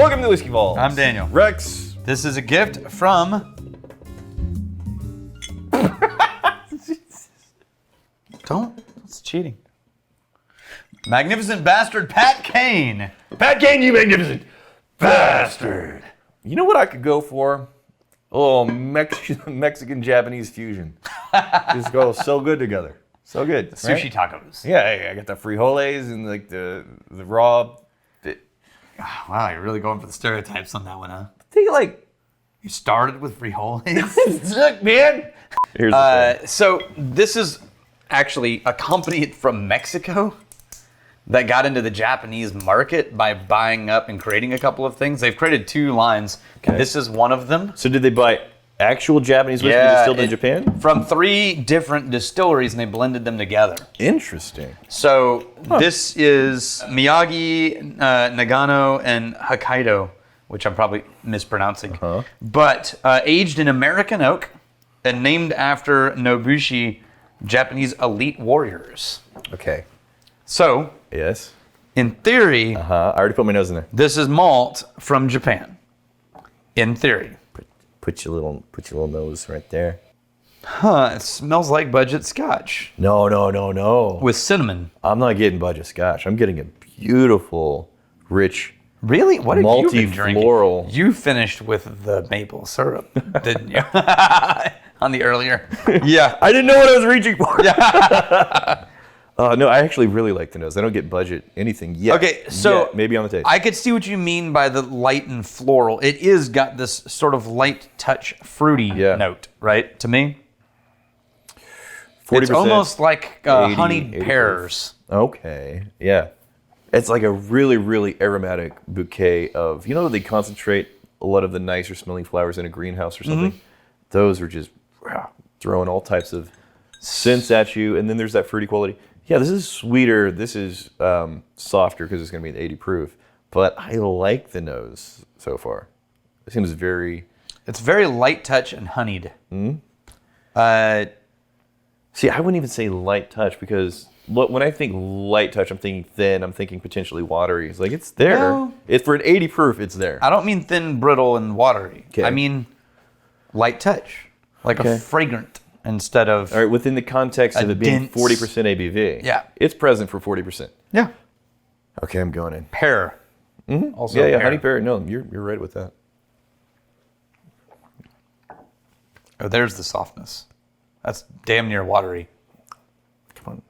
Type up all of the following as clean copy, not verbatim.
Welcome to Whiskey Vault. I'm Daniel. Rex. This is a gift from... It's cheating. Magnificent bastard Pat Kane. Pat Kane, you magnificent bastard. You know what I could go for? A little Mexican-Japanese fusion. Just go so good together. So good. Sushi right? tacos. Yeah, I got the frijoles and like the raw. Wow, you're really going for the stereotypes on that one, huh? I think like You started with frijoles. look, man. Here's the thing. So this is actually a company from Mexico that got into the Japanese market by buying up and creating a couple of things. They've created 2 lines. Okay. This is one of them. So did they buy actual Japanese whiskey distilled in Japan? From 3 different distilleries, and they blended them together. Interesting. So this is Miyagi, Nagano, and Hokkaido, which I'm probably mispronouncing. But aged in American oak and named after Nobushi, Japanese elite warriors. Okay. So, Yes. in theory, I already put my nose in there. this is malt from Japan. In theory. Put your little nose right there. Huh, it smells like budget scotch No. with cinnamon. I'm not getting budget scotch. I'm getting a beautiful, rich, Really? What have you been multi-floral. drinking? You finished with the maple syrup, didn't you? On the earlier. Yeah. I didn't know what I was reaching for. No, I actually really like the nose. I don't get budget anything yet. Okay, so Yet. Maybe on the taste. I could see what you mean by the light and floral. It is got this sort of light touch fruity note, right? To me, 40%, it's almost like 80, honeyed 80 pears. Okay, yeah. It's like a really, really aromatic bouquet of, they concentrate a lot of the nicer smelling flowers in a greenhouse or something. Those are just throwing all types of scents at you. And then there's that fruity quality. Yeah, this is sweeter. This is softer because it's going to be an 80 proof. But I like the nose so far. It seems very... It's very light touch and honeyed. See, I wouldn't even say light touch because when I think light touch, I'm thinking thin. I'm thinking potentially watery. It's like, it's there. No. It's for an 80 proof, it's there. I don't mean thin, brittle, and watery. Okay. I mean light touch, like Okay. a fragrant instead of... All right, within the context of it being dense- 40% ABV. Yeah. It's present for 40%. Yeah. Okay, I'm going in. Pear. Also Yeah, pear. honey pear. No, you're right with that. Oh, there's the softness. That's damn near watery. Come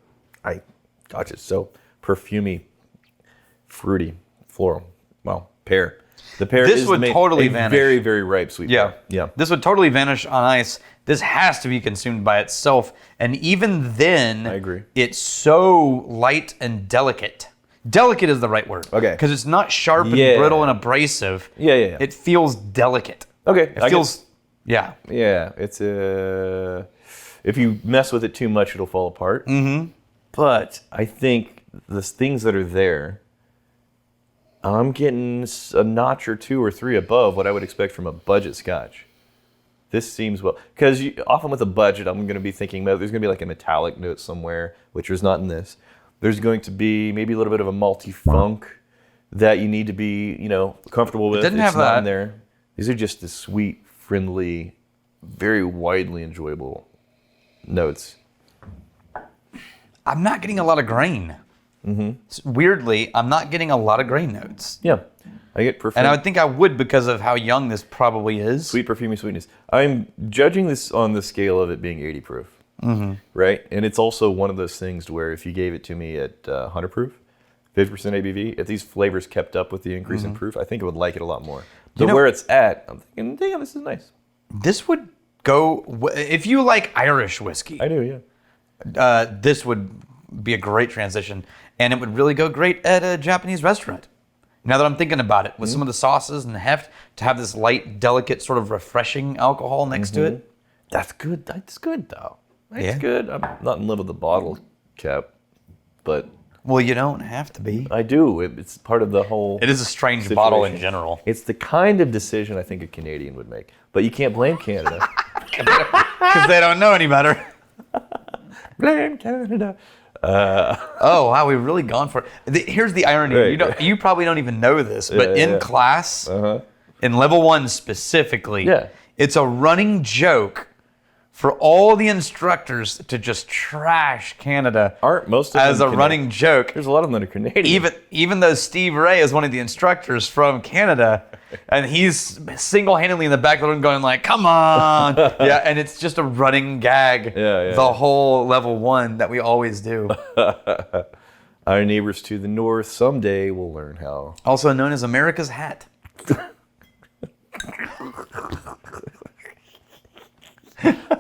on. Gosh, it's so perfumey, fruity, floral. Well, pear. The pear This is would totally a vanish. very, very ripe sweet pear. Yeah. This would totally vanish on ice. This has to be consumed by itself. And even then, I agree. It's so light and delicate. Delicate is the right word. Okay. Because it's not sharp and Yeah. brittle and abrasive. Yeah. It feels delicate. Okay. It feels, yeah. Yeah, it's if you mess with it too much, it'll fall apart. But I think the things that are there, I'm getting a notch or 2 or 3 above what I would expect from a budget scotch. This seems well, because often with a budget, I'm going to be thinking there's going to be like a metallic note somewhere, which was not in this. There's going to be maybe a little bit of a malty funk that you need to be, comfortable with. didn't It's have not that. in there. These are just the sweet, friendly, very widely enjoyable notes. I'm not getting a lot of grain. Weirdly, I'm not getting a lot of grain notes. Yeah, I get perfume. And I would think I would because of how young this probably is. Sweet, perfumey sweetness. I'm judging this on the scale of it being 80 proof, right? And it's also one of those things to where if you gave it to me at 100 proof, 50% ABV, if these flavors kept up with the increase in proof, I think I would like it a lot more. But where it's at, I'm thinking, damn, this is nice. This would go, if you like Irish whiskey, I do, yeah. this would be a great transition. And it would really go great at a Japanese restaurant. Now that I'm thinking about it, with some of the sauces and the heft, to have this light, delicate, sort of refreshing alcohol next to it. That's good. That's good, though. That's Yeah. good. I'm not in love with the bottle cap, but Well, you don't have to be. I do. It's part of the whole It is a strange bottle in situation. general. It's the kind of decision I think a Canadian would make. But you can't blame Canada. Because they don't know any better. Blame Canada. Oh wow, we've really gone for it. Here's the irony. Right. You probably don't even know this, but in class, in level 1 specifically, it's a running joke for all the instructors to just trash Canada. Aren't most of as them a running joke? There's a lot of them that are Canadian. Even though Steve Ray is one of the instructors from Canada, and he's single-handedly in the back of the room going like, "Come on!" Yeah, and it's just a running gag. The whole level 1 that we always do. Our neighbors to the north someday will learn how. Also known as America's hat.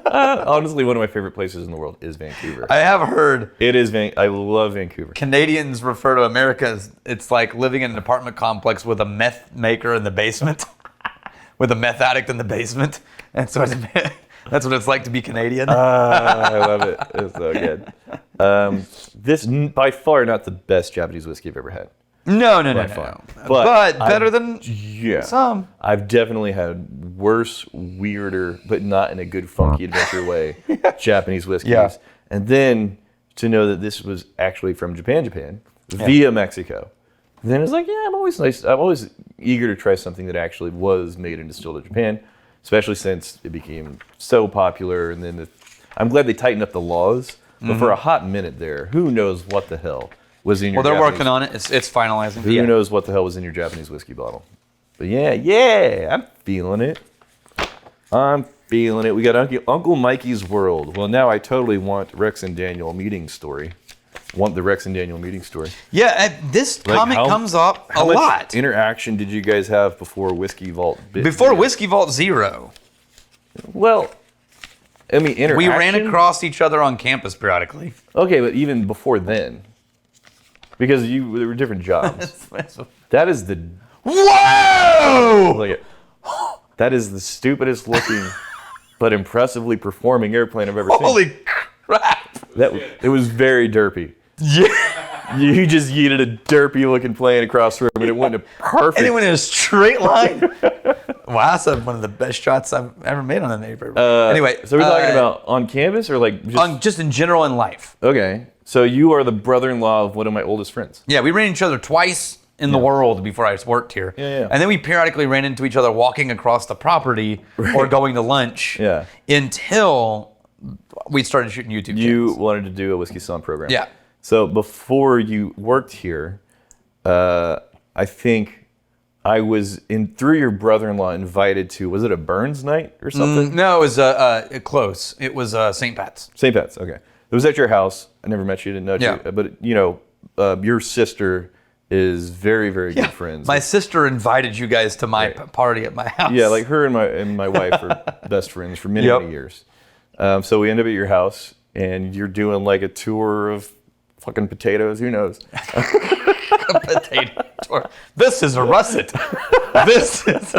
Honestly, one of my favorite places in the world is Vancouver. I have heard it is. I love Vancouver. Canadians refer to America as it's like living in an apartment complex with a meth maker in the basement, with a meth addict in the basement, and so that's what it's like to be Canadian. I love it. It's so good. This by far not the best Japanese whiskey I've ever had. No. But better than some. I've definitely had worse, weirder, but not in a good, funky adventure way, Japanese whiskeys. Yeah. And then to know that this was actually from Japan, via Mexico. And then it's like, I'm always eager to try something that actually was made and distilled in Japan, especially since it became so popular. And then I'm glad they tightened up the laws. But for a hot minute there, who knows what the hell was in your they're Japanese, working on it. It's finalizing. Who knows what the hell was in your Japanese whiskey bottle? But I'm feeling it. We got Uncle Mikey's World. Well, now I totally want Rex and Daniel meeting story. Yeah, this comic comes up a lot. How much interaction did you guys have before Whiskey Vault? Before Whiskey Vault 0. Well, I mean, interaction? We ran across each other on campus periodically. Okay, but even before then. Because there were different jobs. That is the... Whoa! Look at that is the stupidest looking but impressively performing airplane I've ever seen. Holy crap! It was very derpy. Yeah. You just yeeted a derpy looking plane across the room and it went in a perfect... And it went in a straight line. Wow, that's one of the best shots I've ever made on an airplane. Anyway. So we're talking about on campus or like... Just in general in life. Okay. So you are the brother-in-law of one of my oldest friends. Yeah, we ran into each other twice in the world before I worked here. Yeah. And then we periodically ran into each other walking across the property or going to lunch. Yeah. Until we started shooting YouTube You wanted to do a Whiskey Song program. Yeah. So before you worked here, I think I was through your brother-in-law invited to, was it a Burns night or something? No, it was close. It was St. Pat's. St. Pat's, okay. It was at your house. I never met you, didn't know Yeah. you. But, your sister is very, very good friends. My sister invited you guys to my party at my house. Yeah, like her and my wife are best friends for many, many years. So we end up at your house, and you're doing like a tour of fucking potatoes. Who knows? A potato tour. This is a russet. This is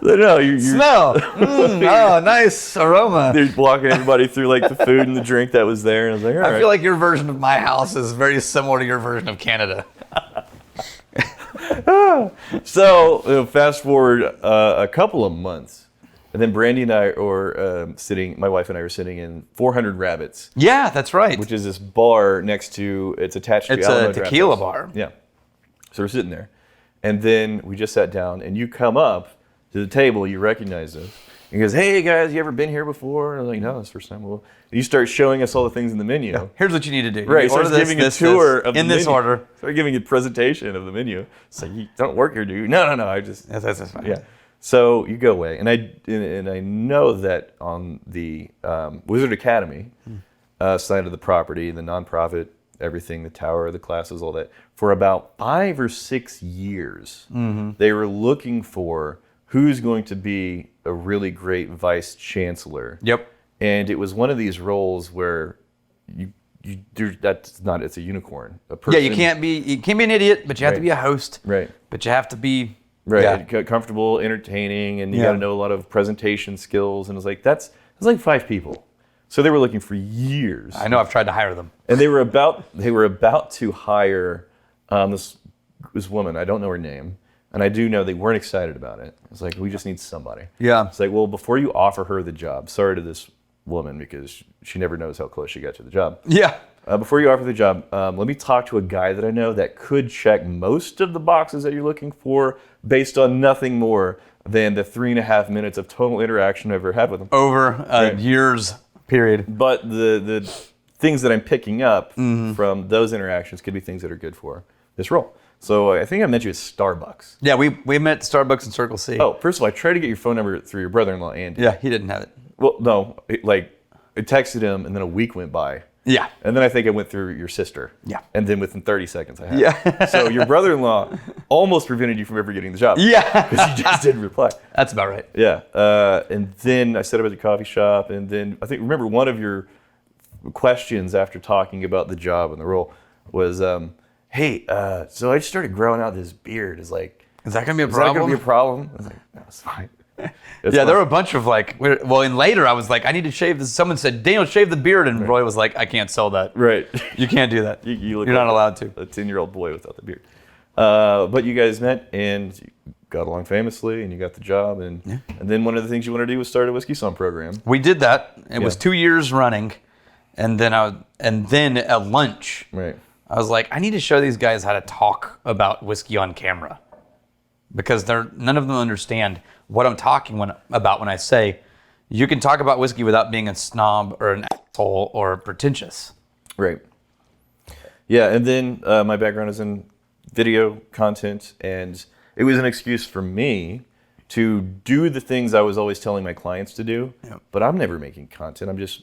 No, you smell. Oh, nice aroma. They're walking everybody through like the food and the drink that was there, and I was like, all right. I feel like your version of my house is very similar to your version of Canada. So fast forward a couple of months, and then Brandy and I are my wife and I are sitting in 400 Rabbits. Yeah, that's right. Which is this bar it's attached to It's Alamo a Draft tequila House. bar. Yeah. So we're sitting there, and then we just sat down, and you come up to the table, you recognize us. He goes, "Hey guys, you ever been here before?" And I was like, "No, it's the first time." Well, you start showing us all the things in the menu. Yeah. Here's what you need to do. Right, order starts giving a tour of the in this menu. order. Start giving a presentation of the menu. It's like, you don't work here, dude. No. I just That's fine. yeah. So you go away, and I know that on the Wizard Academy side of the property, the nonprofit, everything, the tower, the classes, all that, for about 5 or 6 years, they were looking for who's going to be a really great vice chancellor. Yep. And it was one of these roles where it's a unicorn. A person, Yeah, you can't be an idiot, but you have to be a host. Right. But you have to be comfortable, entertaining, and you got to know a lot of presentation skills. And it was like that's like 5 people. So they were looking for years. I know. I've tried to hire them. And they were about to hire this woman. I don't know her name. And I do know they weren't excited about it. It's like, we just need somebody. Yeah. It's like, well, before you offer her the job, sorry to this woman because she never knows how close she got to the job. Yeah. before you offer the job, let me talk to a guy that I know that could check most of the boxes that you're looking for based on nothing more than the 3.5 minutes of total interaction I've ever had with him. Over a year's period. But the things that I'm picking up from those interactions could be things that are good for this role. So I think I met you at Starbucks. Yeah, we met Starbucks and Circle C. Oh, first of all, I tried to get your phone number through your brother-in-law, Andy. Yeah, he didn't have it. Well, no, I texted him, and then a week went by. Yeah. And then I think I went through your sister. Yeah. And then within 30 seconds, I had it. Yeah. So your brother-in-law almost prevented you from ever getting the job. Yeah. Because he just didn't reply. That's about right. Yeah. And then I set up at the coffee shop, and then remember one of your questions after talking about the job and the role was, hey, so I just started growing out this beard. Is that going to be a Is problem? that going to be a problem? I was like, no, it's fine. It's Yeah, fine. there were a bunch of and later I was like, I need to shave this. Someone said, Daniel, shave the beard. And Roy was like, I can't sell that. Right. You can't do that. You look You're not allowed to. a 10-year-old boy without the beard. But you guys met and you got along famously and you got the job. And then one of the things you wanted to do was start a Whiskey Song program. We did that. It was 2 years running. And then at lunch, Right. I was like, I need to show these guys how to talk about whiskey on camera. Because none of them understand what I'm talking about when I say you can talk about whiskey without being a snob or an asshole or pretentious. Right. Yeah, and then my background is in video content, and it was an excuse for me to do the things I was always telling my clients to do, but I'm never making content. I'm just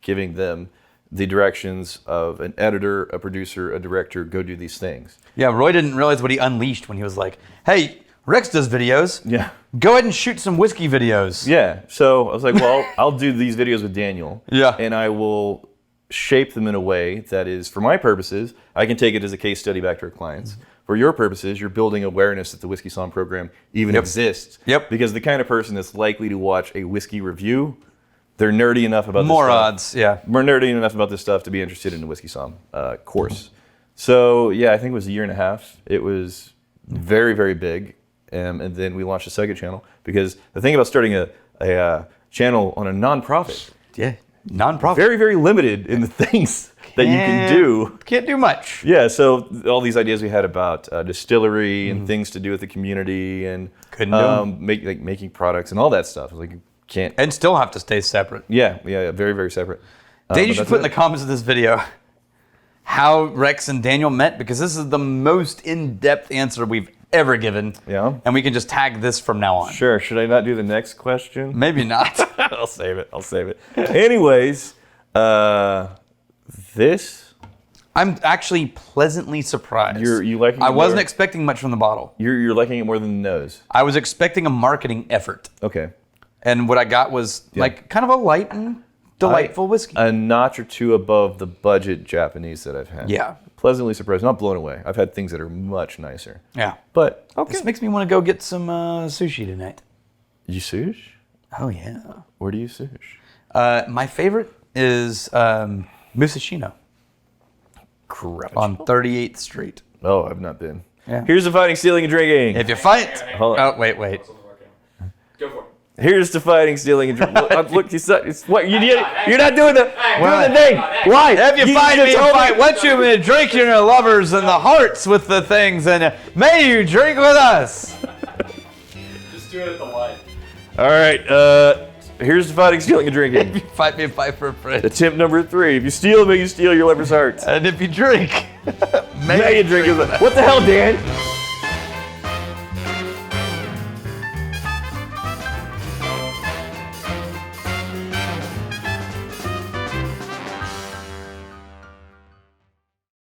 giving them the directions of an editor, a producer, a director, go do these things. Yeah, Roy didn't realize what he unleashed when he was like, hey, Rex does videos. Yeah. Go ahead and shoot some whiskey videos. Yeah, so I was like, well, I'll do these videos with Daniel. Yeah. And I will shape them in a way that is, for my purposes, I can take it as a case study back to our clients. For your purposes, you're building awareness that the Whiskey Song program even exists. Yep. Because the kind of person that's likely to watch a whiskey review, they're nerdy enough about More this stuff. odds, yeah. We're nerdy enough about this stuff to be interested in the Whiskey Song course. So yeah, I think it was a year and a half. It was very, very big. And then we launched a second channel because the thing about starting a channel on a nonprofit, Yeah, nonprofit. very, very limited in the things that you can do. Can't do much. Yeah, so all these ideas we had about distillery and things to do with the community and Couldn't do 'em. making products and all that stuff. Like you can't. And still have to stay separate. Yeah, very, very separate. Dave, you but should that's put in it. the comments of this video how Rex and Daniel met, because this is the most in-depth answer we've ever given. Yeah. And we can just tag this from now on. Sure. Should I not do the next question? Maybe not. I'll save it. Anyways, this I'm actually pleasantly surprised. you liking it I wasn't more? expecting much from the bottle. you're liking it more than the nose. I was expecting a marketing effort. Okay. And what I got was like kind of a light and delightful whiskey. A notch or two above the budget Japanese that I've had. Yeah. Pleasantly surprised, not blown away. I've had things that are much nicer. Yeah. But okay. This makes me want to go get some sushi tonight. You sush? Oh, yeah. Where do you sush? My favorite is Musashino Crap. on 38th Street. Oh, I've not been. Yeah. Here's to fighting, stealing, and drinking. If you fight... Hold on. Oh, wait. Go for it. Here's to fighting, stealing, and drinking. Look, it's what you're not doing the thing. Why? If you fight me, fight what you may drink your lovers and the hearts with the things, and may you drink with us. Just do it at the light. All right. Here's to fighting, stealing, and If you drinking. fight me, fight for a friend. Attempt number 3. If you steal, may you steal your lover's heart. And if you drink, May you drink. What the hell, Dan?